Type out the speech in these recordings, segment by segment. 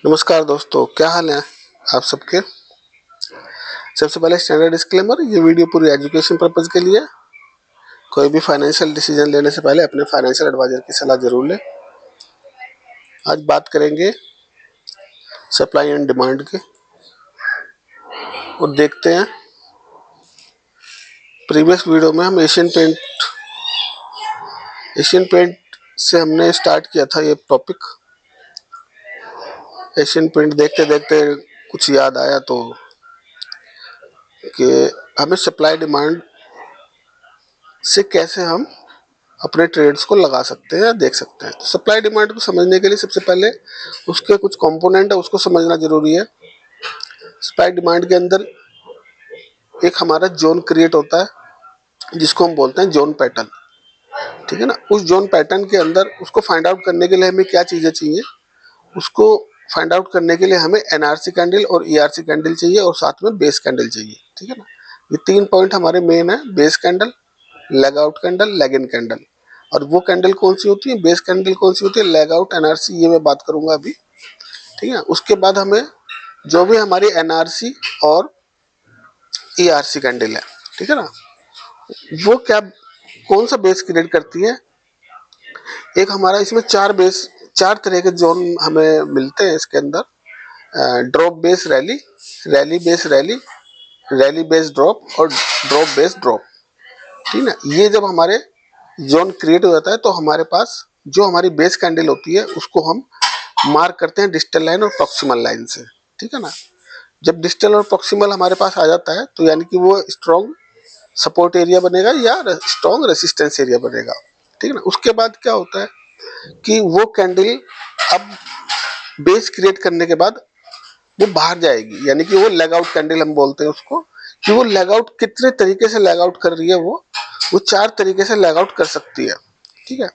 नमस्कार दोस्तों, क्या हाल है आप सबके। सबसे पहले स्टैंडर्ड डिस्क्लेमर, ये वीडियो पूरी एजुकेशन पर्पज़ के लिए। कोई भी फाइनेंशियल डिसीजन लेने से पहले अपने फाइनेंशियल एडवाइजर की सलाह जरूर लें। आज बात करेंगे सप्लाई एंड डिमांड के और देखते हैं। प्रीवियस वीडियो में हम एशियन पेंट से हमने स्टार्ट किया था ये टॉपिक। एशियन पेंट देखते देखते कुछ याद आया तो कि हमें सप्लाई डिमांड से कैसे हम अपने ट्रेड्स को लगा सकते हैं या देख सकते हैं। तो सप्लाई डिमांड को समझने के लिए सबसे पहले उसके कुछ कंपोनेंट है उसको समझना जरूरी है। सप्लाई डिमांड के अंदर एक हमारा जोन क्रिएट होता है जिसको हम बोलते हैं जोन पैटर्न, ठीक है ना। उस जोन पैटर्न के अंदर उसको फाइंड आउट करने के लिए हमें क्या चीजें चाहिए, उसको फाइंड आउट करने के लिए हमें एनआरसी कैंडल और ईआरसी कैंडल चाहिए और साथ में बेस कैंडल चाहिए, ठीक है ना। ये तीन पॉइंट हमारे मेन है, base candle, leg out candle, leg in candle. और वो कैंडल कौन सी होती है, बेस कैंडल कौन सी होती है, लेग आउट, एनआरसी, ये मैं बात करूंगा अभी, ठीक है। उसके बाद हमें जो भी हमारी एनआरसी और ईआरसी कैंडल है, ठीक है ना, वो क्या कौन सा बेस क्रिएट करती है। एक हमारा इसमें चार तरह के जोन हमें मिलते हैं इसके अंदर। Drop base rally, rally base rally, rally base drop और ड्रॉप बेस ड्रॉप, ठीक है। ये जब हमारे जोन क्रिएट हो जाता है तो हमारे पास जो हमारी बेस कैंडल होती है उसको हम मार्क करते हैं डिस्टल लाइन और प्रॉक्सिमल लाइन से, ठीक है ना। जब डिस्टल और प्रॉक्सिमल हमारे पास आ जाता है तो यानी कि वो स्ट्रॉन्ग सपोर्ट एरिया बनेगा या स्ट्रॉन्ग रेसिस्टेंस एरिया बनेगा, ठीक है ना। उसके बाद क्या होता है कि वो कैंडल अब बेस क्रिएट करने के बाद वो बाहर जाएगी, यानी कि वो लेग आउट कैंडल हम बोलते हैं उसको। कि वो लेग आउट कितने तरीके से लेग आउट कर रही है, वो चार तरीके से लेग आउट कर सकती है, ठीक है।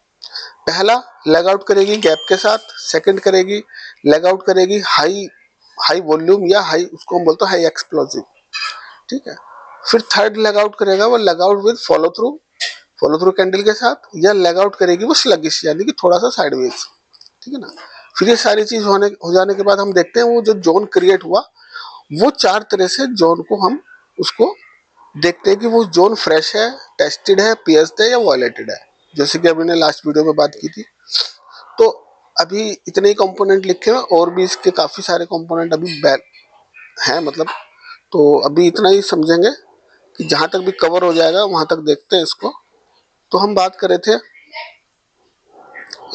पहला लेग आउट करेगी गैप के साथ, सेकंड करेगी लेग आउट करेगी हाई हाई वॉल्यूम या हाई, उसको हम बोलते हैं हाई एक्सप्लोसिव, ठीक है। फिर थर्ड लेग आउट करेगा वो leg out with follow through candle के साथ, या लेग आउट करेगी वो स्लगिश यानी कि थोड़ा सा साइडवेज, ठीक है ना। फिर ये सारी चीज हो जाने के बाद हम देखते हैं वो जो जोन क्रिएट हुआ वो चार तरह से जोन को हम उसको देखते हैं कि वो जोन फ्रेश है, टेस्टेड है, पियर्स्ड है या वायलेटेड है, जैसे कि अभी ने लास्ट वीडियो में बात की थी। तो अभी इतने ही कंपोनेंट लिखे हैं और भी इसके काफी सारे कंपोनेंट अभी हैं, मतलब तो अभी इतना ही समझेंगे कि जहां तक भी कवर हो जाएगा वहां तक देखते हैं इसको। तो हम बात कर रहे थे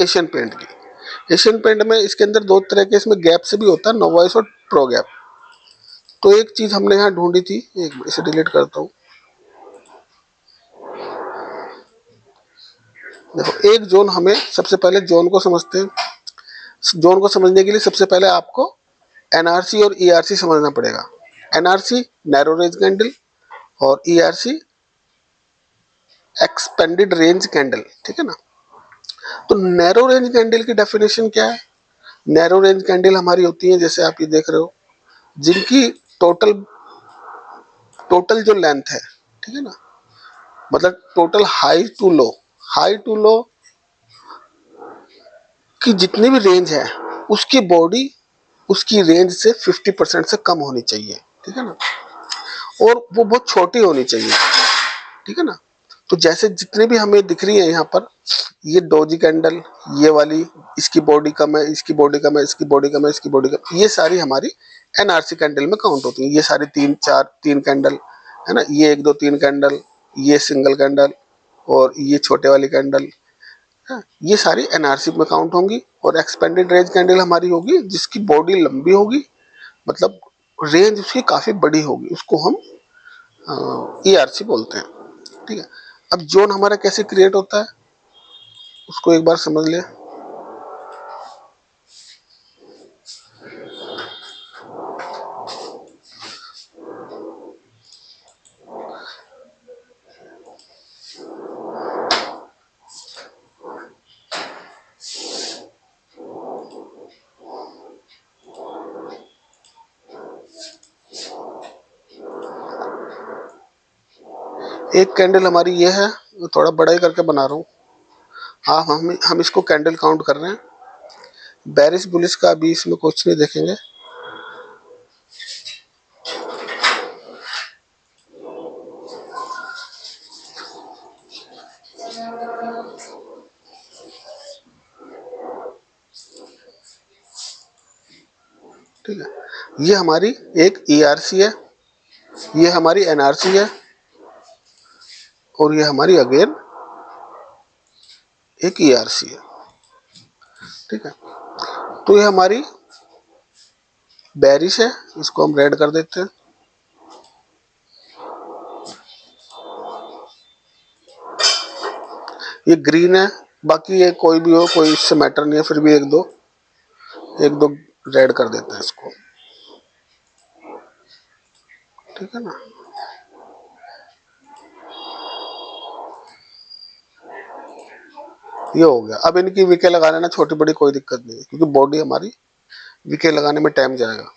एशियन पेंट की। एशियन पेंट में इसके अंदर दो तरह के इसमें गैप से भी होता है, नोवाइस और प्रो गैप। तो एक चीज हमने यहाँ ढूंढी थी, एक इसे डिलीट करता हूँ। देखो एक जोन, हमें सबसे पहले जोन को समझते हैं। जोन को समझने के लिए सबसे पहले आपको एनआरसी और ईआरसी समझना पड़ेगा। एनआरसी नैरो रेंज कैंडल और ईआरसी एक्सपेंडेड रेंज कैंडल, ठीक है ना। तो नैरो रेंज कैंडल की डेफिनेशन क्या है। नैरो रेंज कैंडल हमारी होती है, जैसे आप ये देख रहे हो, जिनकी टोटल टोटल जो लेंथ है, ठीक है ना, मतलब टोटल हाई टू लो की जितनी भी रेंज है उसकी बॉडी उसकी रेंज से 50% से कम होनी चाहिए, ठीक है ना। और वो बहुत छोटी होनी चाहिए, ठीक है ना। तो जैसे जितने भी हमें दिख रही है यहाँ पर, ये डोजी कैंडल, ये वाली, इसकी बॉडी कम है, इसकी बॉडी कम है, इसकी बॉडी कम है, इसकी बॉडी कम, ये सारी हमारी एनआरसी कैंडल में काउंट होती है। ये सारी तीन कैंडल है ना, ये एक दो तीन कैंडल, ये सिंगल कैंडल और ये छोटे वाली कैंडल, ये सारी एनआरसी में काउंट होंगी। और एक्सपेंडेड रेंज कैंडल हमारी होगी जिसकी बॉडी लंबी होगी, मतलब रेंज उसकी काफी बड़ी होगी, उसको हम ईआरसी बोलते हैं, ठीक है। अब जोन हमारा कैसे क्रिएट होता है उसको एक बार समझ ले। एक कैंडल हमारी ये है, थोड़ा बड़ा ही करके बना रहा हूँ। हाँ, हम इसको कैंडल काउंट कर रहे हैं। बेरिश बुलिश का अभी इसमें कुछ नहीं देखेंगे। ठीक है, ये हमारी एक ईआरसी है, ये हमारी एनआरसी है, और ये हमारी अगेन एक ईआरसी है। ठीक है, तो ये हमारी बेरिश है, इसको हम रेड कर देते हैं। ये ग्रीन है, बाकी ये कोई भी हो, कोई इससे मैटर नहीं है, फिर भी एक दो रेड कर देते हैं इसको। ठीक है ना, ये हो गया। अब इनकी विके लगाने ना छोटी बड़ी कोई दिक्कत नहीं है, क्योंकि बॉडी हमारी विके लगाने में टाइम जाएगा।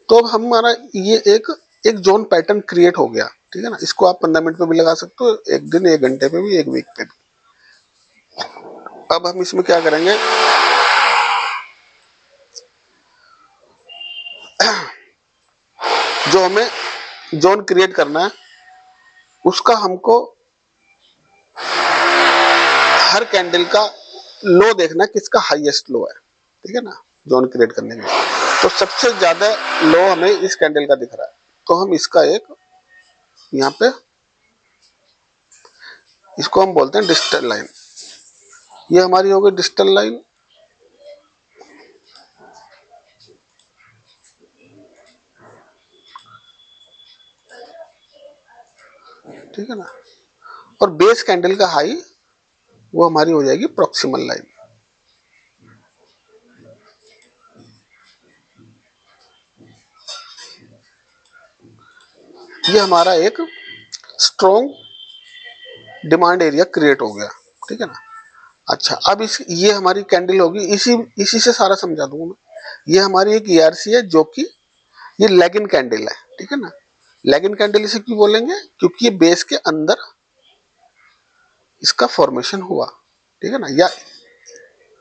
तो अब हमारा ये एक जोन पैटर्न क्रिएट हो गया। ठीक है ना, इसको आप 15 मिनट पे भी लगा सकते हो, एक दिन, एक घंटे पे भी, एक वीक पे भी। अब हम इसमें क्या करेंगे, जो हमें जोन क्रिएट करना है उसका हमको हर कैंडल का लो देखना, किसका हाईएस्ट लो है। ठीक है ना, जोन क्रिएट करने के लिए तो सबसे ज्यादा लो हमें इस कैंडल का दिख रहा है, तो हम इसका एक यहाँ पे, इसको हम बोलते हैं डिजिटल लाइन। ये हमारी हो गई डिजिटल लाइन। ठीक है ना, और बेस कैंडल का हाई वो हमारी हो जाएगी प्रॉक्सिमल लाइन। ये हमारा एक स्ट्रॉन्ग डिमांड एरिया क्रिएट हो गया। ठीक है ना, अच्छा अब इस ये हमारी कैंडल होगी, इसी इसी से सारा समझा दूंगा मैं। ये हमारी एक ईआरसी है जो कि ये लेगिन कैंडल है। ठीक है ना, लेगिन कैंडल इसे क्यों बोलेंगे, क्योंकि ये बेस के अंदर इसका फॉर्मेशन हुआ। ठीक है ना, या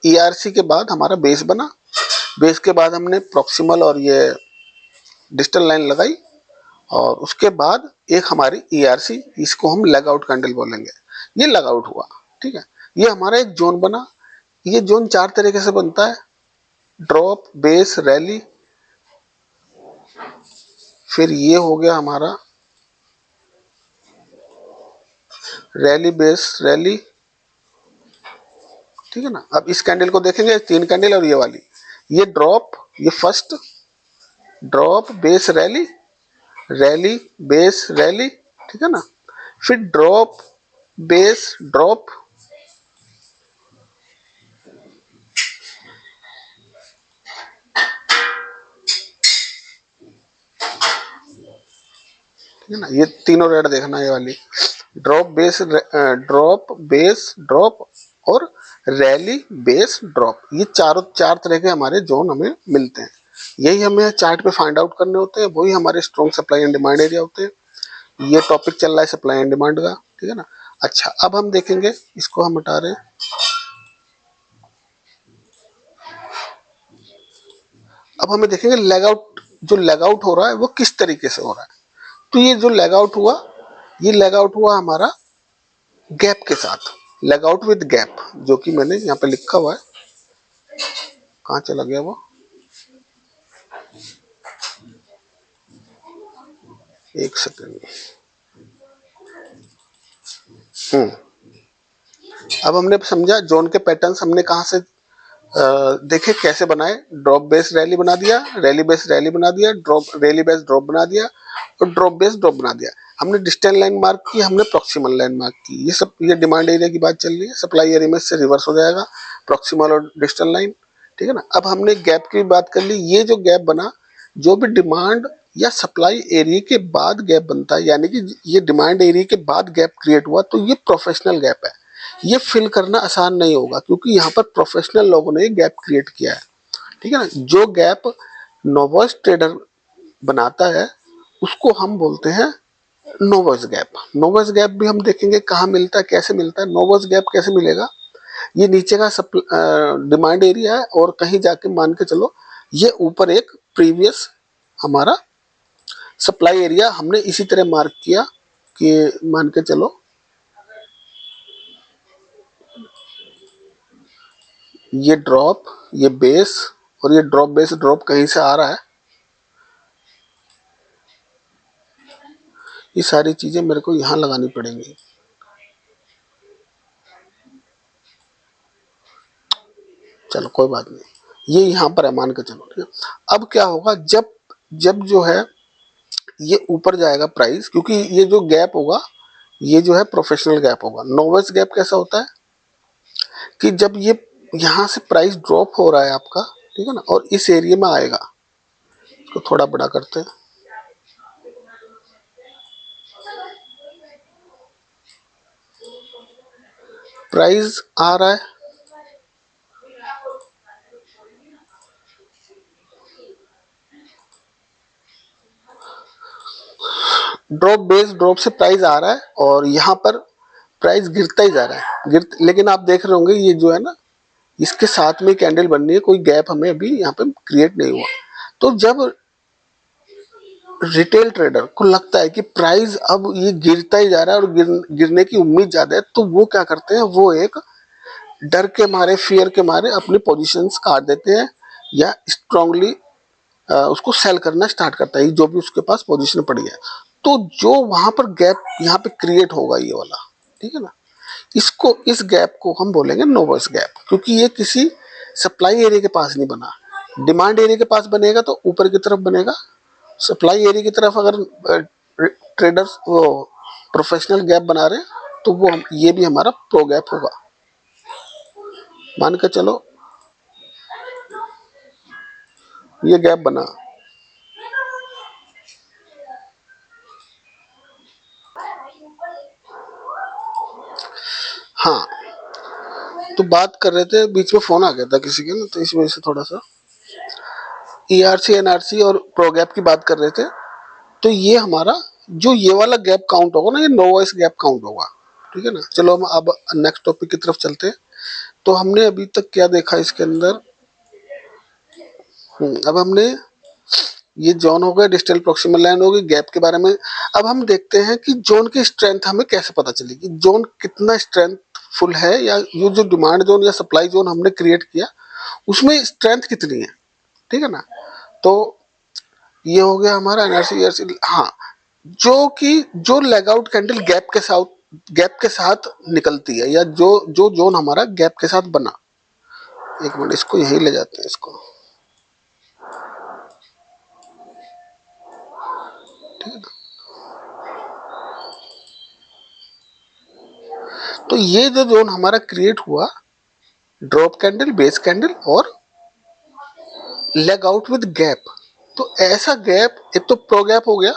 ईआरसी के बाद हमारा बेस बना, बेस के बाद हमने प्रॉक्सिमल और ये डिजिटल लाइन लगाई, और उसके बाद एक हमारी ईआरसी, इसको हम लेग आउट कैंडल बोलेंगे। ये लेग आउट हुआ। ठीक है, ये हमारा एक जोन बना। ये जोन 4 तरीके से बनता है, ड्रॉप, बेस, रैली। फिर ये हो गया हमारा रैली, बेस, रैली। ठीक है ना, अब इस कैंडल को देखेंगे, 3 कैंडल और ये वाली, ये ड्रॉप, ये first drop, base, rally, rally, base, rally. ठीक है ना, फिर ड्रॉप, बेस, ड्रॉप। ठीक है ना, ये तीनों रेड देखना, ये वाली drop, base, drop, base, drop, और रैली, बेस, ड्रॉप। ये चार तरह के हमारे जोन हमें मिलते हैं। यही हमें चार्ट पे फाइंड आउट करने होते हैं, वही हमारे strong supply and demand area होते हैं। ये टॉपिक चल रहा है सप्लाई एंड डिमांड का। ठीक है ना, अच्छा अब हम देखेंगे, इसको हम हटा रहे हैं। अब हमें देखेंगे लेग आउट, जो लेग आउट हो रहा है वो किस तरीके से हो रहा है। तो ये जो लेग आउट हुआ, ये लेग आउट हुआ हमारा गैप के साथ, लेग आउट विद गैप, जो कि मैंने यहाँ पे लिखा हुआ है। कहाँ चला गया वो, एक सेकेंड। अब हमने समझा जोन के पैटर्न्स हमने कहाँ से देखे, कैसे बनाए। ड्रॉप बेस रैली बना दिया, रैली बेस रैली बना दिया, ड्रॉप रैली बेस ड्रॉप बना दिया, और ड्रॉप बेस ड्रॉप बना दिया। हमने डिस्टेंस लाइन मार्क की, हमने प्रॉक्सिमल लाइन मार्क की। ये सब, ये डिमांड एरिया की बात चल रही है। सप्लाई एरिया में से रिवर्स हो जाएगा प्रॉक्सिमल और डिस्टेंस लाइन। ठीक है ना, अब हमने गैप की बात कर ली। ये जो गैप बना, जो भी डिमांड या सप्लाई एरिया के बाद गैप बनता है, यानी कि ये डिमांड एरिया के बाद गैप क्रिएट हुआ, तो ये प्रोफेशनल गैप है। ये फिल करना आसान नहीं होगा, क्योंकि यहाँ पर प्रोफेशनल लोगों ने गैप क्रिएट किया है। ठीक है ना, जो गैप नोवाइस ट्रेडर बनाता है उसको हम बोलते हैं नोवाइस गैप। नोवाइस गैप भी हम देखेंगे कहाँ मिलता है, कैसे मिलता है। नोवाइस गैप कैसे मिलेगा, ये नीचे का डिमांड एरिया है और कहीं जाके मान के चलो ये ऊपर एक प्रीवियस हमारा सप्लाई एरिया हमने इसी तरह मार्क किया कि मान के चलो ये ड्रॉप, ये बेस और ये ड्रॉप बेस ड्रॉप कहीं से आ रहा है। ये सारी चीजें मेरे को यहां लगानी पड़ेंगी। चलो कोई बात नहीं, ये यहां पर है मान के चलो, ठीक है। अब क्या होगा, जब जब जो है ये ऊपर जाएगा प्राइस, क्योंकि ये जो गैप होगा ये जो है प्रोफेशनल गैप होगा। नोवेस गैप कैसा होता है कि जब ये यहां से प्राइस ड्रॉप हो रहा है आपका, ठीक है ना, और इस एरिया में आएगा, इसको थोड़ा बड़ा करते हैं, प्राइस आ रहा है, ड्रॉप बेस ड्रॉप से प्राइस आ रहा है और यहाँ पर प्राइस गिरता ही जा रहा है, लेकिन आप देख रहे होंगे ये जो है ना, इसके साथ में कैंडल बननी है, कोई गैप हमें अभी यहाँ पे क्रिएट नहीं हुआ। तो जब रिटेल ट्रेडर को लगता है कि प्राइस अब ये गिरता ही जा रहा है और गिरने की उम्मीद ज्यादा है, तो वो क्या करते हैं, वो एक डर के मारे, फियर के मारे अपनी पोजीशंस काट देते हैं या स्ट्रांगली उसको सेल करना स्टार्ट करता है, जो भी उसके पास पोजीशन पड़ी है। तो जो वहां पर गैप यहाँ पे क्रिएट होगा ये वाला, ठीक है ना, इसको, इस गैप को हम बोलेंगे नोवेस गैप, क्योंकि ये किसी सप्लाई एरिया के पास नहीं बना। डिमांड एरिया के पास बनेगा तो ऊपर की तरफ बनेगा, सप्लाई एरिया की तरफ अगर ट्रेडर्स वो प्रोफेशनल गैप बना रहे हैं तो वो ये भी हमारा प्रो गैप होगा। मान के चलो ये गैप बना, हाँ, तो बात कर रहे थे, बीच में फोन आ गया था किसी के ना, तो इस वजह से थोड़ा सा ईआरसी एनआरसी और प्रो गैप की बात कर रहे थे। तो ये हमारा जो ये वाला गैप काउंट होगा ना, ये नोवेस गैप काउंट होगा, ठीक है ना। चलो हम अब नेक्स्ट टॉपिक की तरफ चलते हैं। तो हमने अभी तक क्या देखा इसके अंदर, अब हमने ये जोन हो गया, डिस्टल प्रोक्सिमल लाइन होगी, गैप के बारे में। अब हम देखते हैं कि जोन की स्ट्रेंथ हमें कैसे पता चलेगी, जोन कितना स्ट्रेंथफुल है, या ये जो डिमांड जोन या सप्लाई जोन हमने क्रिएट किया उसमें स्ट्रेंथ कितनी है, ठीक है ना। तो ये हो गया हमारा एनआरसी ईआरसी, हाँ, जो कि जो लेग आउट कैंडल गैप के साथ निकलती है, या जो जो जोन हमारा गैप के साथ बना। एक मिनट, इसको यहीं ले जाते हैं इसको, ठीक है ना। तो ये जो जोन हमारा क्रिएट हुआ, ड्रॉप कैंडल, बेस कैंडल और लेग आउट विद गैप, तो ऐसा गैप एक तो प्रो गैप हो गया,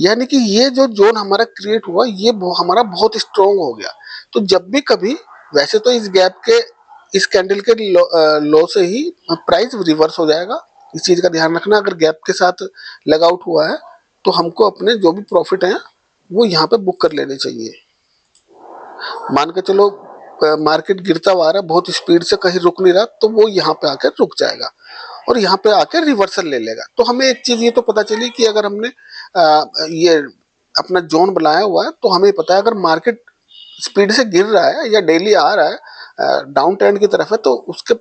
यानी कि ये जो जोन हमारा क्रिएट हुआ ये हमारा बहुत स्ट्रॉन्ग हो गया। तो जब भी कभी, वैसे तो इस गैप के, इस कैंडल के लो से ही प्राइस रिवर्स हो जाएगा, इस चीज का ध्यान रखना। अगर गैप के साथ लग आउट हुआ है तो हमको अपने जो भी प्रॉफिट हैं वो यहाँ पे बुक कर लेने चाहिए। मान के चलो मार्केट गिरता हुआ आ रहा है बहुत स्पीड से, कहीं रुक नहीं रहा, तो वो यहाँ पे आकर रुक जाएगा और यहाँ पे आकर रिवर्सल ले लेगा। तो हमें एक चीज ये तो पता चली कि अगर हमने ये अपना जोन बनाया हुआ है तो हमें पता है अगर मार्केट स्पीड से गिर रहा है या डेली आ रहा है डाउन ट्रेंड की तरफ है, तो उसके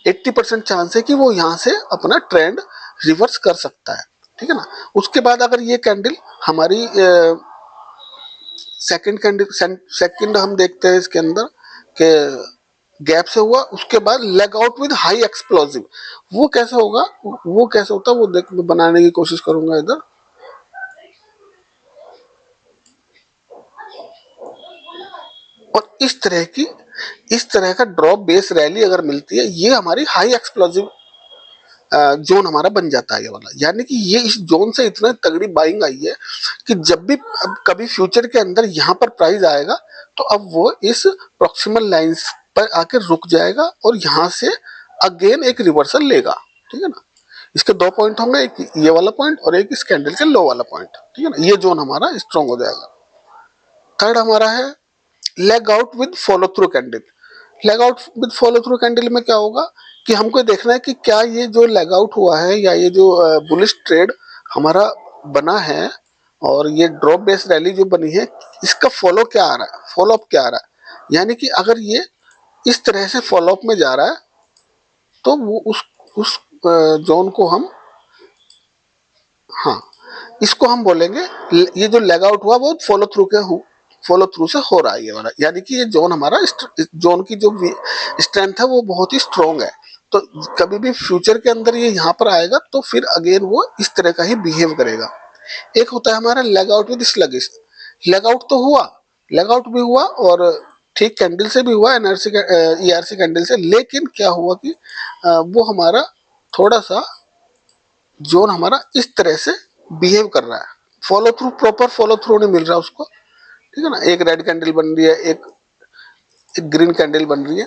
80% चांस है कि वो यहाँ से अपना ट्रेंड रिवर्स कर सकता है, ठीक है ना। उसके बाद अगर ये कैंडल हमारी सेकंड हम देखते हैं इसके अंदर के गैप से हुआ, उसके बाद leg out with high explosive, वो कैसे होगा, वो कैसे होता है वो देख बनाने की कोशिश करूंगा इधर। और इस तरह का ड्रॉप बेस रैली अगर मिलती है, ये हमारी हाई एक्सप्लोसिव जोन हमारा बन जाता है ये वाला, यानी कि ये इस जोन से इतना तगड़ी बाइंग आई है कि जब भी अब कभी फ्यूचर के अंदर यहाँ पर प्राइस आएगा तो अब वो इस प्रॉक्सिमल लाइंस पर आकर रुक जाएगा और यहाँ से अगेन एक रिवर्सल लेगा, ठीक है ना। इसके दो पॉइंट होंगे, एक ये वाला पॉइंट और एक इस कैंडल के लो वाला पॉइंट, ठीक है ना। ये जोन हमारा स्ट्रॉन्ग हो जाएगा। थर्ड हमारा है leg out with follow through candle. Leg out with follow through candle में क्या होगा कि हमको देखना है कि क्या ये जो लेग आउट हुआ है या ये जो बुलिश ट्रेड हमारा बना है और ये ड्रॉप बेस रैली जो बनी है इसका फॉलो क्या आ रहा है, फॉलो अप क्या आ रहा है। यानी कि अगर ये इस तरह से फॉलो अप में जा रहा है तो वो उस जोन को हम, हाँ, इसको हम बोलेंगे ये जो लेग आउट हुआ वो फॉलो थ्रू से हो रहा है ये वाला, यानी कि ये जोन हमारा जोन की जो स्ट्रेंथ है वो बहुत ही स्ट्रॉन्ग है। तो कभी भी फ्यूचर के अंदर ये यहाँ पर आएगा तो फिर अगेन वो इस तरह का ही बिहेव करेगा। एक होता है हमारा leg out with sluggish. Leg out तो हुआ, लेग आउट भी हुआ और ठीक कैंडल से भी हुआ, एनआरसी ईआरसी कैंडल से, लेकिन क्या हुआ कि वो हमारा थोड़ा सा जोन हमारा इस तरह से बिहेव कर रहा है, follow through, proper follow through नहीं मिल रहा उसको, ठीक है ना। एक रेड कैंडल बन रही है, एक ग्रीन कैंडल बन रही है,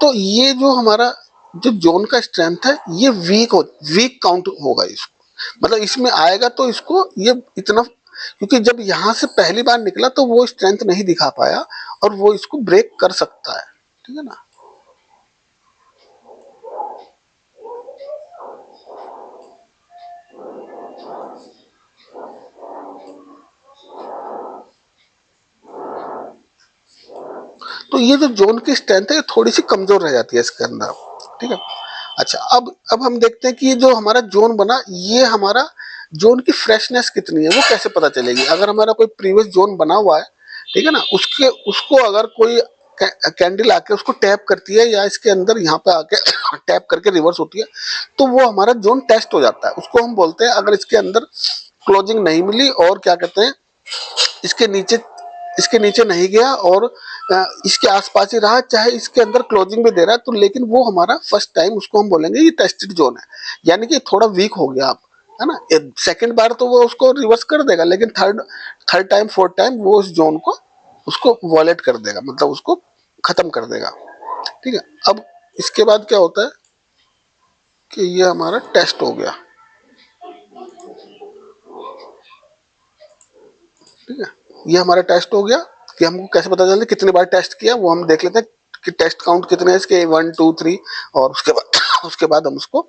तो ये जो हमारा जो जोन का स्ट्रेंथ है ये वीक काउंट होगा इसको, मतलब इसमें आएगा तो इसको ये इतना, क्योंकि जब यहां से पहली बार निकला तो वो स्ट्रेंथ नहीं दिखा पाया और वो इसको ब्रेक कर सकता है, ठीक है ना। तो ये जो जोन की स्ट्रेंथ है ये थोड़ी सी कमजोर रह जाती है इसके अंदर, ठीक है। अच्छा, अब हम देखते हैं कि ये जो हमारा जोन बना, ये हमारा जोन की फ्रेशनेस कितनी है वो कैसे पता चलेगी। अगर हमारा कोई प्रीवियस जोन बना हुआ है, ठीक है ना, उसके उसको अगर कोई कैंडल आके उसको टैप करती है या इसके अंदर यहाँ पे आके टैप करके रिवर्स होती है तो वो हमारा जोन टेस्ट हो जाता है, उसको हम बोलते हैं। अगर इसके अंदर क्लोजिंग नहीं मिली और क्या कहते हैं इसके नीचे इसके नीचे नहीं गया और इसके आसपास ही रहा, चाहे इसके अंदर क्लोजिंग भी दे रहा है, तो लेकिन वो हमारा फर्स्ट टाइम उसको हम बोलेंगे ये टेस्टेड जोन है, यानी कि थोड़ा वीक हो गया आप, है ना। सेकंड बार तो वो उसको रिवर्स कर देगा, लेकिन third third time fourth time वो उस जोन को उसको वॉलेट कर देगा, मतलब उसको खत्म कर देगा, ठीक है। अब इसके बाद क्या होता है कि ये हमारा टेस्ट हो गया, ठीक है। ये हमारा टेस्ट हो गया कि हमको कैसे पता चलता है कितनी बार टेस्ट किया, वो हम देख लेते हैं कि टेस्ट काउंट कितने हैं इसके, 1 2 3, और उसके बाद उसके बाद हम उसको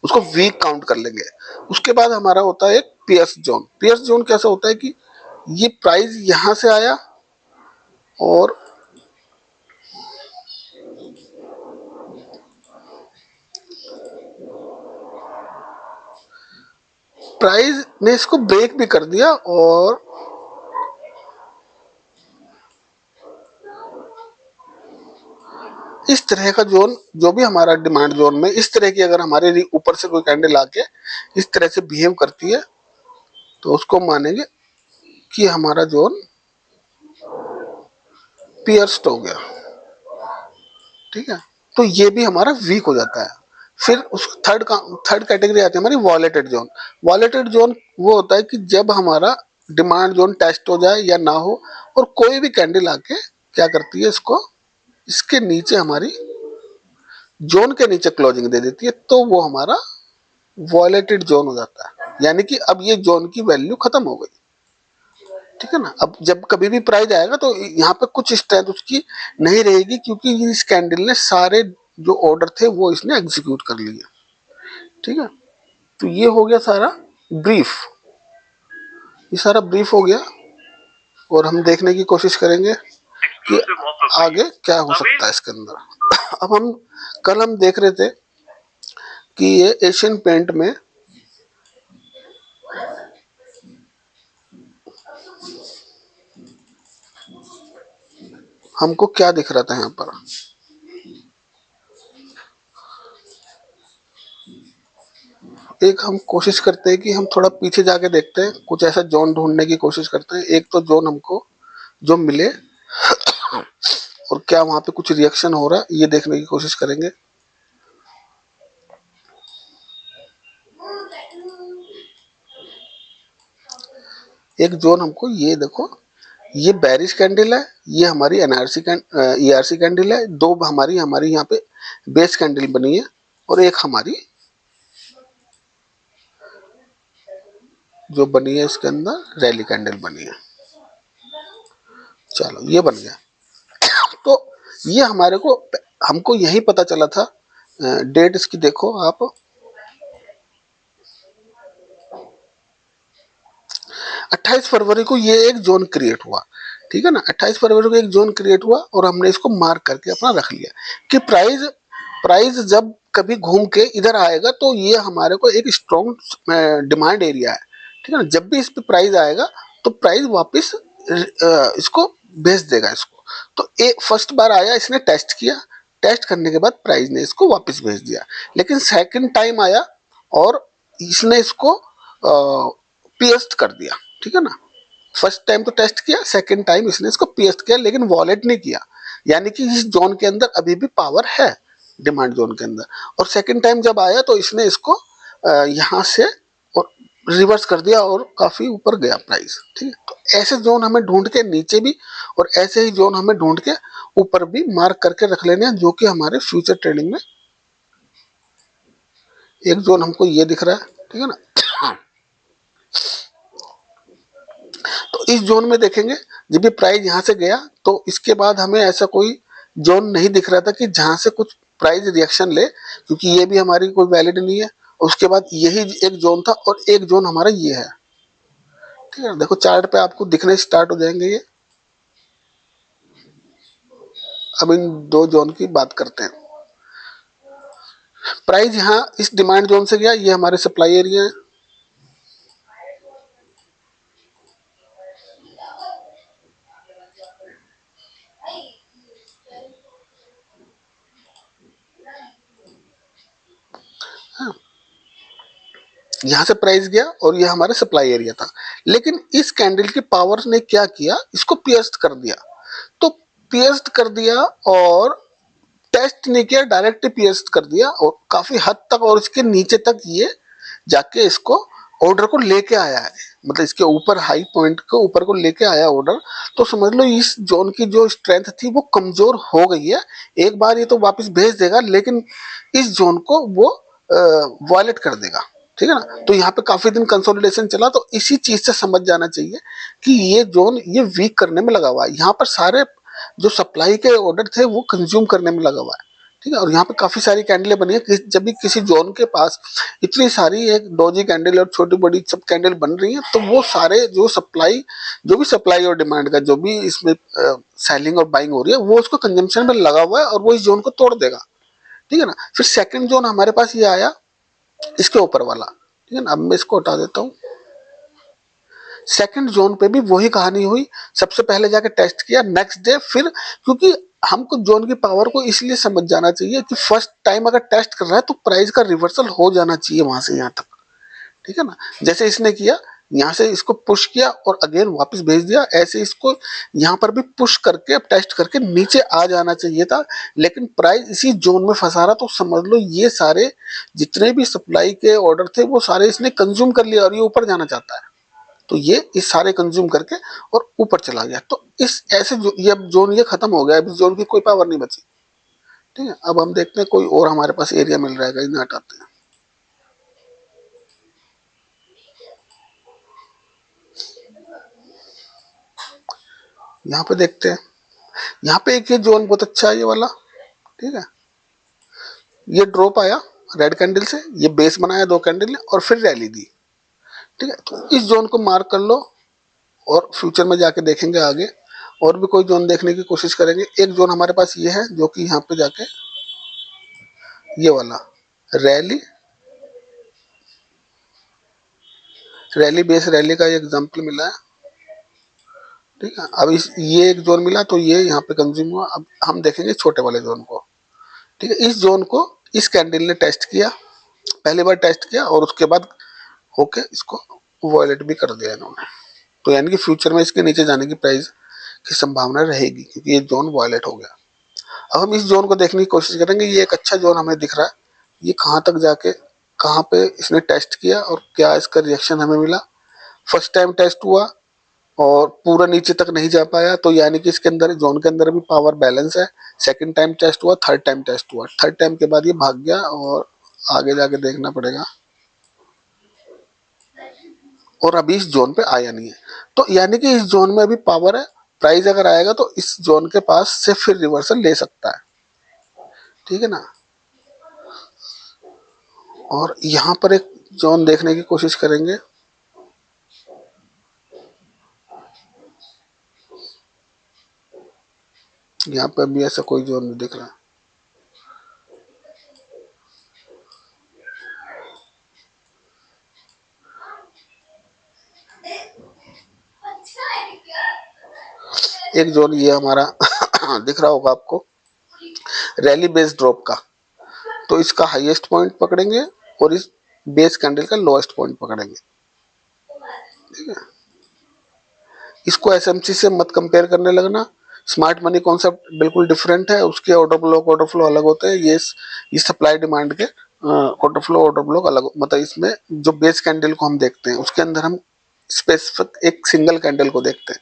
उसको वीक काउंट कर लेंगे। उसके बाद हमारा होता है एक पियर्स जोन। पियर्स जोन कैसा होता है कि ये प्राइस यहां से आया और प्राइस ने इसको ब्रेक भी कर दिया और इस तरह का जोन, जो भी हमारा डिमांड जोन में इस तरह की अगर हमारे ऊपर से कोई कैंडल आके इस तरह से बिहेव करती है तो उसको मानेंगे कि हमारा जोन पियर्स्ड हो गया, ठीक है। तो ये भी हमारा वीक हो जाता है। फिर उस थर्ड कैटेगरी आती है हमारी वॉलेटेड जोन। वॉलेटेड जोन वो होता है कि जब हमारा डिमांड जोन टेस्ट हो जाए या ना हो और कोई भी कैंडल आके क्या करती है इसको इसके नीचे हमारी जोन के नीचे क्लोजिंग दे देती है, तो वो हमारा वॉलेटेड जोन हो जाता है, यानी कि अब ये जोन की वैल्यू खत्म हो गई, ठीक है ना। अब जब कभी भी प्राइस आएगा तो यहाँ पे कुछ स्ट्रेंथ उसकी नहीं रहेगी, क्योंकि इस कैंडल ने सारे जो ऑर्डर थे वो इसने एग्जीक्यूट कर लिए, ठीक है। तो ये हो गया सारा ब्रीफ, ये सारा ब्रीफ हो गया और हम देखने की कोशिश करेंगे कि आगे क्या हो सकता है इसके अंदर। अब हम कल हम देख रहे थे कि ये एशियन पेंट में हमको क्या दिख रहा था यहाँ पर, एक हम कोशिश करते हैं कि हम थोड़ा पीछे जाके देखते हैं, कुछ ऐसा जोन ढूंढने की कोशिश करते हैं, एक तो जोन हमको जो मिले और क्या वहां पे कुछ रिएक्शन हो रहा है ये देखने की कोशिश करेंगे। एक जोन हमको ये देखो, ये बेरिश कैंडल है, ये हमारी एनआरसी ईआरसी कैंडल है, दो हमारी हमारी यहाँ पे बेस कैंडल बनी है और एक हमारी जो बनी है इसके अंदर रैली कैंडल बनी है। चलो ये बन गया। तो ये हमारे को हमको यही पता चला था। डेट इसकी देखो आप, 28 फरवरी को ये एक जोन क्रिएट हुआ, ठीक है ना। 28 फरवरी को एक जोन क्रिएट हुआ और हमने इसको मार्क करके अपना रख लिया कि प्राइस प्राइस जब कभी घूम के इधर आएगा तो ये हमारे को एक स्ट्रॉन्ग डिमांड एरिया है, ठीक है ना। जब भी इस पे प्राइस आएगा तो प्राइस वापस इसको भेज देगा इसको। तो एक फर्स्ट बार आया, इसने टेस्ट किया, टेस्ट करने के बाद प्राइस ने इसको वापस भेज दिया। लेकिन सेकंड टाइम आया और इसने इसको पियर्स्ट कर दिया, ठीक है ना। फर्स्ट टाइम तो टेस्ट किया, सेकंड टाइम इसने इसको पियर्स्ट किया लेकिन वॉलेट नहीं किया, यानी कि इस जोन के अंदर अभी भी पावर है, डिमांड जोन के अंदर। और सेकंड टाइम जब आया तो इसने इसको यहाँ से और रिवर्स कर दिया और काफी ऊपर गया प्राइस, ठीक है। तो ऐसे जोन हमें ढूंढ के नीचे भी और ऐसे ही जोन हमें ढूंढ के ऊपर भी मार्क करके रख लेने हैं, जो कि हमारे फ्यूचर ट्रेडिंग में एक जोन हमको ये दिख रहा है, ठीक है ना। तो इस जोन में देखेंगे जब भी प्राइस यहाँ से गया तो इसके बाद हमें ऐसा कोई जोन नहीं दिख रहा था कि जहां से कुछ प्राइस रिएक्शन ले, क्योंकि ये भी हमारी कोई वैलिड नहीं है। उसके बाद यही एक जोन था और एक जोन हमारा ये है, ठीक है। देखो चार्ट पे आपको दिखने स्टार्ट हो जाएंगे ये। अब इन दो जोन की बात करते हैं। प्राइस यहाँ इस डिमांड जोन से गया, ये हमारे सप्लाई एरिया है, यहाँ से प्राइस गया और ये हमारा सप्लाई एरिया था। लेकिन इस कैंडल की पावर ने क्या किया, इसको पियर्स्ट कर दिया। तो पियर्स्ट कर दिया और टेस्ट नहीं किया, डायरेक्ट पियर्स्ट कर दिया और काफी हद तक और इसके नीचे तक ये जाके इसको ऑर्डर को लेके आया है, मतलब इसके ऊपर हाई पॉइंट के ऊपर को लेके आया ऑर्डर। तो समझ लो इस जोन की जो स्ट्रेंथ थी वो कमजोर हो गई है। एक बार ये तो वापस भेज देगा लेकिन इस जोन को वो वॉयलेट कर देगा, ठीक है ना। तो यहाँ पे काफी दिन कंसोलिडेशन चला, तो इसी चीज से समझ जाना चाहिए कि ये जोन ये वीक करने में लगा हुआ है। यहाँ पर सारे जो सप्लाई के ऑर्डर थे वो कंज्यूम करने में लगा हुआ है, ठीक है। और यहाँ पे काफी सारी कैंडलें बनी है। जब भी किसी जोन के पास इतनी सारी एक डोजी कैंडल और छोटी बड़ी सब कैंडल बन रही है तो वो सारे जो भी सप्लाई और डिमांड का जो भी इसमें सेलिंग और बाइंग हो रही है वो उसको कंजम्पशन में लगा हुआ है और वो इस जोन को तोड़ देगा, ठीक है ना। फिर सेकंड जोन हमारे पास ये आया इसके ऊपर वाला, ठीक है ना। अब मैं इसको हटा देता हूँ। सेकंड जोन पे भी वही कहानी हुई, सबसे पहले जाके टेस्ट किया, नेक्स्ट डे फिर, क्योंकि हमको जोन की पावर को इसलिए समझ जाना चाहिए कि फर्स्ट टाइम अगर टेस्ट कर रहा है तो प्राइस का रिवर्सल हो जाना चाहिए वहां से यहाँ तक, ठीक है ना। जैसे इसने किया, यहाँ से इसको पुश किया और अगेन वापस भेज दिया, ऐसे इसको यहाँ पर भी पुश करके टेस्ट करके नीचे आ जाना चाहिए था, लेकिन प्राइस इसी जोन में फंसा रहा। तो समझ लो ये सारे जितने भी सप्लाई के ऑर्डर थे वो सारे इसने कंज्यूम कर लिया और ये ऊपर जाना चाहता है, तो ये इस सारे कंज्यूम करके और ऊपर चला गया। तो इस ऐसे ये अब जोन ये खत्म हो गया, अब इस जोन की कोई पावर नहीं बची, ठीक है। अब हम देखते हैं कोई और हमारे पास एरिया मिल रहा है, इन्हें हटाते हैं। यहाँ पे देखते हैं, यहाँ पे एक ये जोन बहुत अच्छा है ये वाला, ठीक है। ये ड्रॉप आया रेड कैंडल से, ये बेस बनाया दो कैंडल ने और फिर रैली दी, ठीक है। तो इस जोन को मार्क कर लो और फ्यूचर में जाके देखेंगे आगे और भी कोई जोन देखने की कोशिश करेंगे। एक जोन हमारे पास ये है जो कि यहाँ पे जाके ये वाला रैली बेस रैली का एग्जांपल मिला है, ठीक है। अब इस ये एक जोन मिला तो ये यहाँ पे कंज्यूम हुआ। अब हम देखेंगे छोटे वाले जोन को, ठीक है। इस जोन को इस कैंडल ने टेस्ट किया, पहली बार टेस्ट किया और उसके बाद होके इसको वॉयलेट भी कर दिया इन्होंने। तो यानी कि फ्यूचर में इसके नीचे जाने की प्राइस की संभावना रहेगी क्योंकि ये जोन वॉयलेट हो गया। अब हम इस जोन को देखने की कोशिश करेंगे। ये एक अच्छा जोन हमें दिख रहा है, ये कहाँ तक जाके कहाँ पे इसने टेस्ट किया और क्या इसका रिएक्शन हमें मिला। फर्स्ट टाइम टेस्ट हुआ और पूरा नीचे तक नहीं जा पाया, तो यानी कि इसके अंदर जोन के अंदर भी पावर बैलेंस है। सेकंड टाइम टेस्ट हुआ, थर्ड टाइम टेस्ट हुआ, थर्ड टाइम के बाद ये भाग गया और आगे जाके देखना पड़ेगा और अभी इस जोन पे आया नहीं है। तो यानी कि इस जोन में अभी पावर है, प्राइस अगर आएगा तो इस जोन के पास से फिर रिवर्सल ले सकता है, ठीक है ना। और यहाँ पर एक जोन देखने की कोशिश करेंगे, यहाँ पर भी ऐसा कोई जोन नहीं दिख रहा। एक जोन ये हमारा दिख रहा होगा आपको, रैली बेस ड्रॉप का। तो इसका हाईएस्ट पॉइंट पकड़ेंगे और इस बेस कैंडल का लोएस्ट पॉइंट पकड़ेंगे, ठीक है। इसको एसएमसी से मत कंपेयर करने लगना। स्मार्ट मनी कॉन्सेप्ट बिल्कुल डिफरेंट है, उसके ऑर्डर फ्लो अलग होते हैं। ये सप्लाई डिमांड के ऑर्डर फ्लो अलग, मतलब इसमें जो बेस कैंडल को हम देखते हैं उसके अंदर हम स्पेसिफिक एक सिंगल कैंडल को देखते हैं।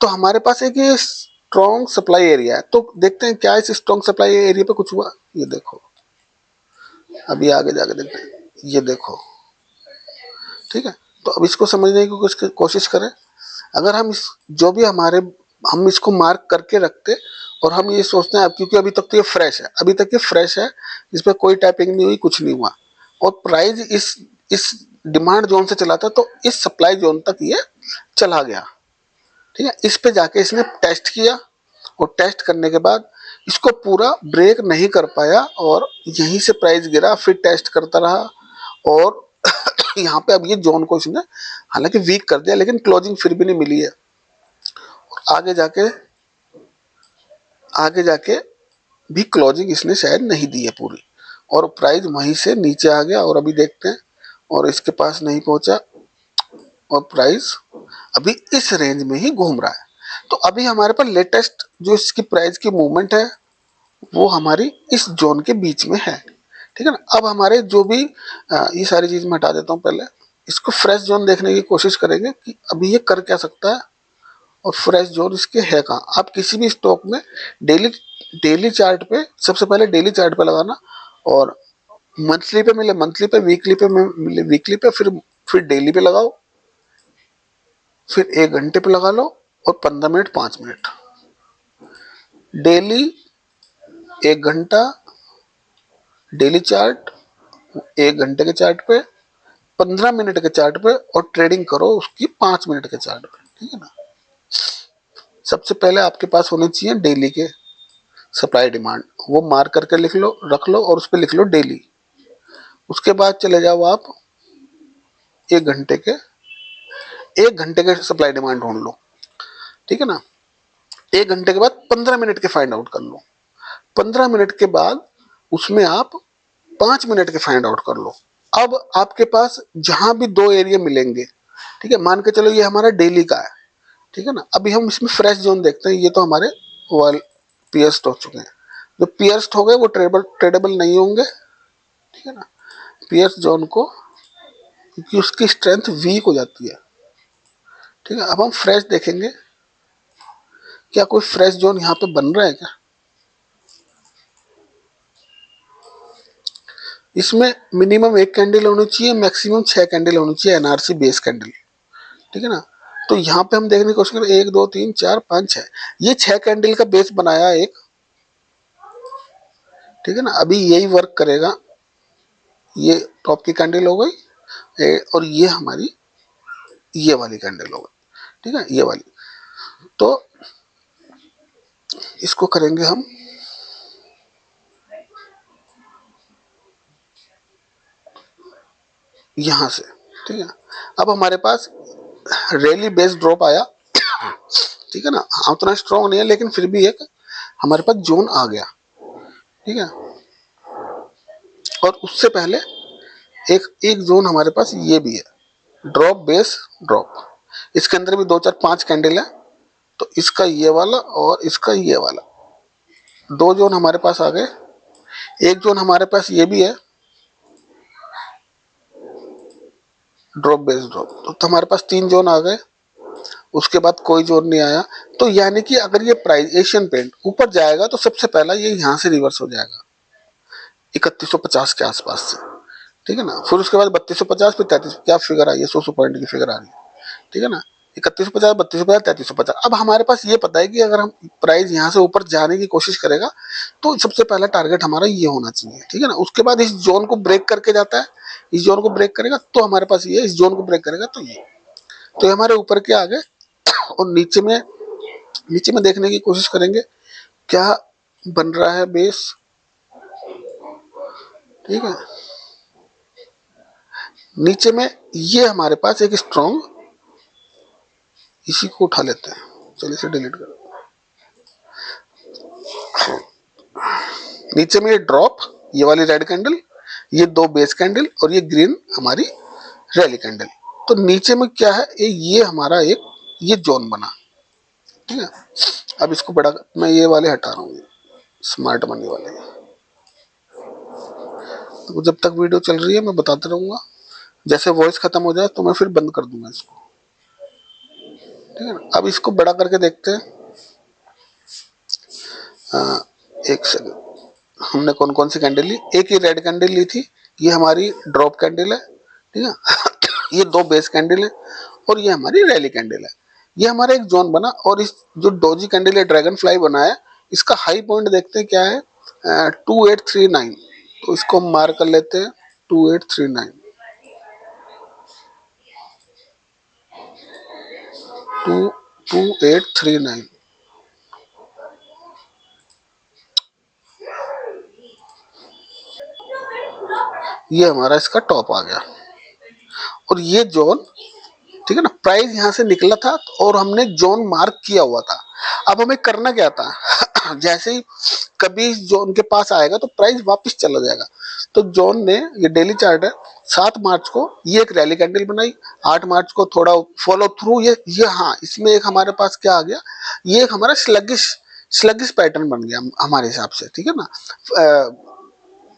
तो हमारे पास एक ये स्ट्रॉन्ग सप्लाई एरिया है, तो देखते हैं क्या इस स्ट्रॉन्ग सप्लाई एरिया पे कुछ हुआ। ये देखो, अभी आगे जाके देखते हैं, ये देखो, ठीक है। तो अब इसको समझने की कोशिश करें। अगर हम इस जो भी हमारे हम इसको मार्क करके रखते और हम ये सोचते हैं, अब क्योंकि अभी तक तो ये फ्रेश है, अभी तक ये फ्रेश है, इस पर कोई टैपिंग नहीं हुई, कुछ नहीं हुआ, और प्राइस इस डिमांड जोन से चला था, तो इस सप्लाई जोन तक ये चला गया, ठीक है। इस पे जाके इसने टेस्ट किया और टेस्ट करने के बाद इसको पूरा ब्रेक नहीं कर पाया और यहीं से प्राइस गिरा, फिर टेस्ट करता रहा और यहाँ पे अब ये जोन को इसने हालांकि वीक कर दिया, लेकिन क्लोजिंग फिर भी नहीं मिली है। और आगे जाके भी क्लोजिंग इसने शायद नहीं दी है पूरी, और प्राइस वहीं से नीचे आ गया और अभी देखते हैं, और इसके पास नहीं पहुंचा और प्राइस अभी इस रेंज में ही घूम रहा है। तो अभी हमारे पास लेटेस्ट जो इसकी प्राइस की मूवमेंट है वो हमारी इस जोन के बीच में है, ठीक है ना। अब हमारे जो भी ये सारी चीज मैं हटा देता हूँ, पहले इसको फ्रेश जोन देखने की कोशिश करेंगे कि अभी ये कर क्या सकता है और फ्रेश जोन इसके है कहाँ। आप किसी भी स्टॉक में डेली चार्ट पे, सबसे पहले डेली चार्ट पे लगाना, और मंथली पे मिले मंथली पे, वीकली पे मिले वीकली पे, फिर डेली पे लगाओ, फिर 1 घंटे पे लगा लो, और 15 मिनट 5 मिनट, डेली 1 घंटा डेली चार्ट, 1 घंटे के चार्ट पे, 15 मिनट के चार्ट पे, और ट्रेडिंग करो उसकी 5 मिनट के चार्ट पे, ठीक है ना। सबसे पहले आपके पास होने चाहिए डेली के सप्लाई डिमांड, वो मार्क करके लिख लो, रख लो, और उस पर लिख लो डेली। उसके बाद चले जाओ आप 1 घंटे के 1 घंटे के सप्लाई डिमांड ढूंढ लो, ठीक है ना। 1 घंटे के बाद 15 मिनट के फाइंड आउट कर लो, 15 मिनट के बाद उसमें आप 5 मिनट के फाइंड आउट कर लो। अब आपके पास जहां भी 2 एरिया मिलेंगे, ठीक है, मान के चलो ये हमारा डेली का है, ठीक है ना। अभी हम इसमें फ्रेश जोन देखते हैं। ये तो हमारे वाल पियर्स्ड हो चुके हैं, जो पियर्स्ड हो गए वो ट्रेडेबल नहीं होंगे, ठीक है ना। पियर्स जोन को, क्योंकि उसकी स्ट्रेंथ वीक हो जाती है, ठीक है। अब हम फ्रेश देखेंगे, क्या कोई फ्रेश जोन यहाँ पे बन रहा है क्या। इसमें मिनिमम 1 कैंडल होनी चाहिए, मैक्सिमम 6 कैंडल होनी चाहिए, एनआरसी बेस कैंडल, ठीक है ना। तो यहाँ पे हम देखने की कोशिश करें, 1 2 3 4 5 6, ये 6 कैंडल का बेस बनाया एक, ठीक है ना। अभी यही वर्क करेगा, ये टॉप की कैंडल हो गई और ये हमारी ये वाली कैंडल हो गई, ठीक है, ये वाली। तो इसको करेंगे हम यहां से, ठीक है। अब हमारे पास रैली बेस ड्रॉप आया, ठीक है ना। उतना स्ट्रॉन्ग नहीं है, लेकिन फिर भी एक हमारे पास जोन आ गया, ठीक है। और उससे पहले एक एक जोन हमारे पास ये भी है, ड्रॉप बेस ड्रॉप। इसके अंदर भी 2 4 5 कैंडल है, तो इसका ये वाला और इसका ये वाला 2 जोन हमारे पास आ गए। एक जोन हमारे पास ये भी है, ड्रॉप बेस ड्रॉप, तो हमारे पास 3 जोन आ गए। उसके बाद कोई जोन नहीं आया, तो यानी कि अगर ये प्राइस एशियन पेंट ऊपर जाएगा तो सबसे पहला ये यहाँ से रिवर्स हो जाएगा 3150 के आसपास से, ठीक है ना। फिर उसके बाद 3250, फिर 33, क्या फिगर आई है, 100 पॉइंट की फिगर आ रही है, ठीक है ना। 3150, 3250, 3350। अब हमारे पास ये पता है कि अगर हम प्राइस यहाँ से ऊपर जाने की कोशिश करेगा तो सबसे पहला टारगेट हमारा ये होना चाहिए, ठीक है ना। उसके बाद इस जोन को ब्रेक करके जाता है, इस जोन को ब्रेक करेगा तो हमारे पास ये, इस जोन को ब्रेक करेगा तो ये, तो ये हमारे ऊपर के आ गए। और नीचे में देखने की कोशिश करेंगे क्या बन रहा है बेस, ठीक है। नीचे में ये हमारे पास एक स्ट्रॉन्ग, इसी को उठा लेते हैं, चलिए इसे डिलीट कर। नीचे में ये ड्रॉप, ये वाली रेड कैंडल, ये दो बेस कैंडल और ये ग्रीन हमारी रैली कैंडल। तो नीचे में क्या है, ये हमारा एक ये जोन बना, ठीक है। अब इसको बड़ा, मैं ये वाले हटा रहा हूँ, स्मार्ट मनी वाले। तो जब तक वीडियो चल रही है मैं बताते रहूंगा, जैसे वॉइस खत्म हो जाए तो मैं फिर बंद कर दूंगा इसको, ठीक है ना। अब इसको बड़ा करके देखते हैं। एक सेकंड, हमने कौन कौन सी कैंडल ली, एक ही रेड कैंडल ली थी, ये हमारी ड्रॉप कैंडल है, ठीक है। ये दो बेस कैंडल है और ये हमारी रैली कैंडल है। ये हमारा एक जोन बना और इस जो डोजी कैंडल है, ड्रैगन फ्लाई बना है, इसका हाई पॉइंट देखते हैं क्या है, 2839। तो इसको हम मार्क कर लेते हैं 2839, 2839। ये हमारा इसका टॉप आ गया और ये जोन, ठीक है ना। प्राइस यहाँ से निकला था और हमने जोन मार्क किया हुआ था। अब हमें करना क्या था जैसे ही कभी जोन के पास आएगा तो प्राइस वापस चला जाएगा। तो जोन ने, ये डेली चार्ट है, 7 मार्च को ये एक रैली कैंडल बनाई, 8 मार्च को थोड़ा फॉलो थ्रू, ये हाँ, इसमें एक हमारे पास क्या आ गया, ये एक हमारा स्लगिश पैटर्न बन गया हमारे हिसाब से, ठीक है ना।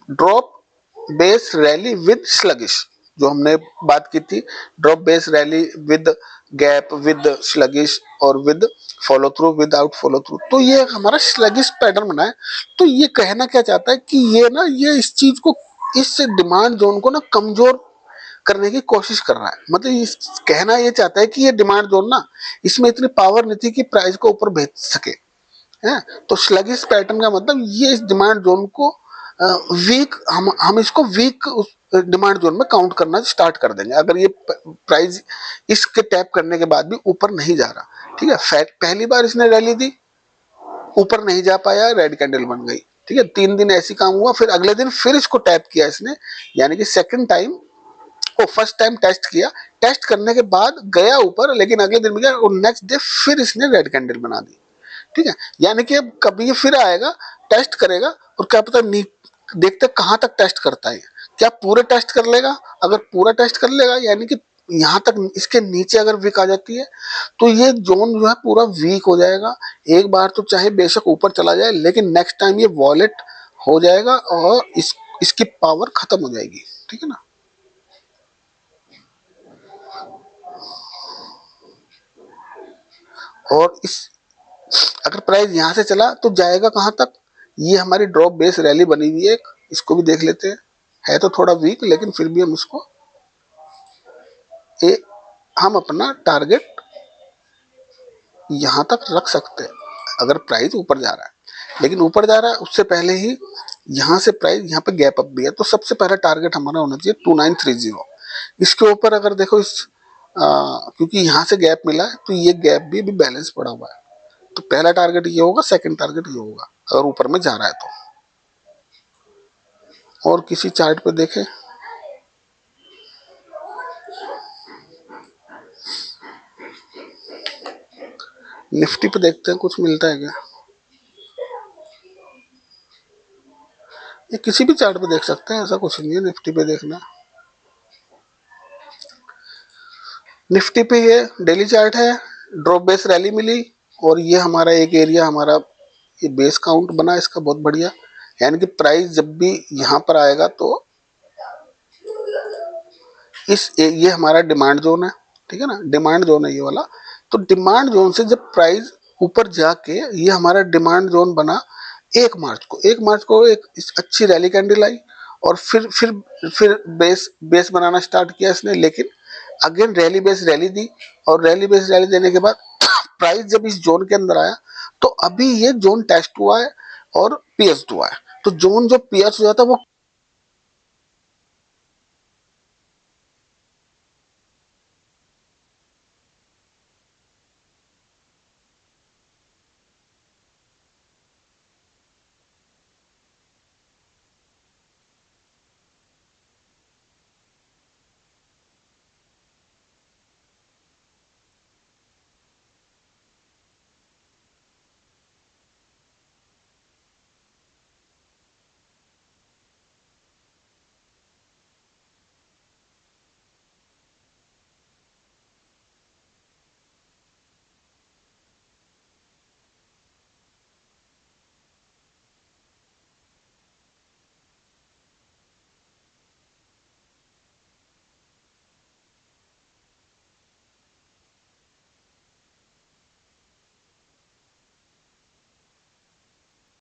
Drop base rally with sluggish, जो हमने बात की थी, drop base rally with gap with sluggish और with follow through without follow through. तो ये हमारा स्लगिश पैटर्न बना है। तो ये कहना क्या चाहता है कि ये ना, ये इस चीज को, इस डिमांड जोन को ना कमजोर करने की कोशिश कर रहा है। मतलब इस कहना ये चाहता है कि ये डिमांड जोन ना, इसमें इतनी पावर नहीं थी कि प्राइस को ऊपर भेज सके, है। तो स्लगिश पैटर्न का मतलब ये इस डिमांड जोन को वीक, हम इसको वीक डिमांड जोन में काउंट करना स्टार्ट कर देंगे अगर ये प्राइस इसके टैप करने के बाद भी ऊपर नहीं जा रहा, ठीक है। पहली बार इसने रैली दी, ऊपर नहीं जा पाया, रेड कैंडल बन गई, ठीक है। 3 दिन ऐसी काम हुआ, फिर अगले दिन फिर इसको टैप किया इसने, यानी कि सेकंड टाइम, वो फर्स्ट टाइम टेस्ट किया, टेस्ट करने के बाद गया ऊपर, लेकिन अगले दिन भी गया और नेक्स्ट डे फिर इसने रेड कैंडल बना दी, ठीक है। यानी कि अब कभी ये फिर आएगा, टेस्ट करेगा और क्या पता, देखते कहां तक टेस्ट करता है, क्या पूरे टेस्ट कर लेगा। अगर पूरा टेस्ट कर लेगा, यानी कि यहाँ तक, इसके नीचे अगर वीक आ जाती है तो ये जोन जो है पूरा वीक हो जाएगा। एक बार तो चाहे बेशक ऊपर चला जाए, लेकिन नेक्स्ट टाइम ये वॉलेट हो जाएगा और इसकी पावर खत्म हो जाएगी, ठीक है ना। और इस अगर प्राइस यहाँ से चला तो जाएगा कहां तक, ये हमारी ड्रॉप बेस रैली बनी हुई है एक, इसको भी देख लेते हैं। है तो थोड़ा वीक, लेकिन फिर भी हम इसको हम अपना टारगेट यहां तक रख सकते हैं अगर प्राइस ऊपर जा रहा है। लेकिन ऊपर जा रहा है उससे पहले ही यहाँ से प्राइस, यहाँ पे गैप अप भी है, तो सबसे पहला टारगेट हमारा होना चाहिए 2930। इसके ऊपर अगर देखो क्योंकि यहाँ से गैप मिला है तो ये गैप भी बैलेंस पड़ा हुआ है, तो पहला टारगेट ये होगा, सेकंड टारगेट ये होगा अगर ऊपर में जा रहा है तो। और किसी चार्ट पे देखें, निफ्टी पे देखते हैं कुछ मिलता है क्या। ये किसी भी चार्ट पे देख सकते हैं, ऐसा कुछ नहीं है निफ्टी पे देखना। निफ्टी पे ये डेली चार्ट है, ड्रॉप बेस रैली मिली और ये हमारा एक एरिया, हमारा ये बेस काउंट बना इसका बहुत बढ़िया। यानी कि प्राइस जब भी यहाँ पर आएगा तो ये हमारा डिमांड जोन है, ठीक है ना, डिमांड जोन है ये वाला। तो डिमांड जोन से जब प्राइस ऊपर जाके, ये हमारा डिमांड जोन बना 1 मार्च को एक अच्छी रैली कैंडल आई और फिर बेस बनाना स्टार्ट किया इसने, लेकिन अगेन रैली बेस रैली दी, और रैली बेस रैली देने के बाद प्राइस जब इस जोन के अंदर आया तो अभी ये जोन टेस्ट हुआ है और पियर्स हुआ है। तो जोन जो पियर्स हुआ था वो